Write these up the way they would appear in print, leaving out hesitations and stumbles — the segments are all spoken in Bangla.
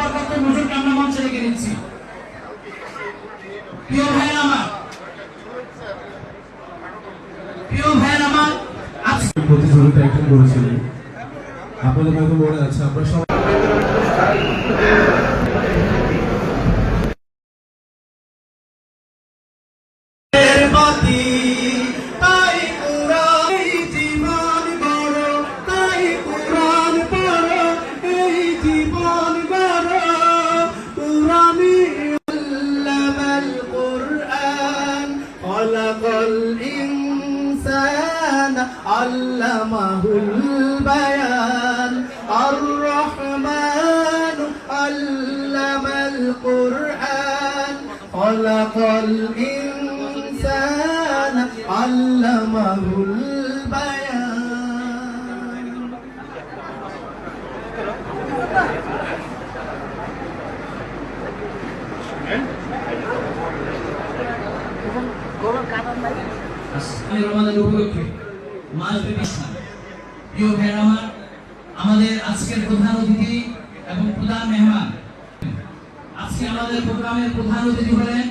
বরকত হুজুরকে আমরা মঞ্চে রেখে নিচ্ছি। প্রিয় ভাইয়ের আমার, আজকে প্রতিযোগিতা একজন করেছিলেন, আপনাদের হয়তো মনে আছে। আমরা সবাই علمه البيان الرحمن علم القرآن خلق الإنسان علمه البيان আমাদের আজকের প্রধান অতিথি এবং প্রধান মেহমান, আজকে আমাদের প্রোগ্রামের প্রধান অতিথি হলেন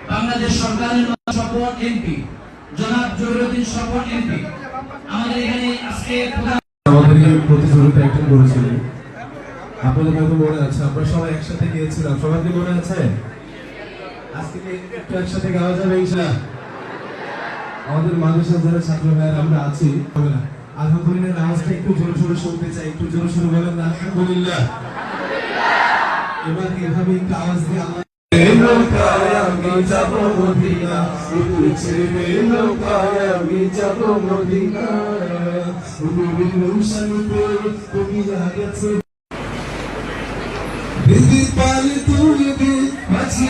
বাংলাদেশ সরকারের শপথ এমপি জনাব জহিরুদ্দিন শপথ এমপি। আমাদের এখানে আজকে আমাদের প্রতিযোগিতা একজন করেছিলেন, আপনাদের হয়তো মনে আছে। আমরা সবাই একসাথে গিয়েছিলাম, সবাই কি মনে আছে? আজকে একটু একসাথে গাওয়া যাবে ইনশাআল্লাহ। আমাদের মাদ্রাসার যারা ছাত্র ভাইয়েরা আমরা আছি, আলহামদুলিল্লাহ নামাজটা একটু জোরে সোরে শুনতে চাই। একটু জোরে সোরে বলেন না আলহামদুলিল্লাহ। এবার এভাবে একটু আওয়াজ দিয়ে আল্লাহ নৌকায় আমি যাব মদিনা, ছেড়ে নৌকায় আমি যাব মদিনা, নবীর রূশনীতে কবিরা গেছে দিদি পাল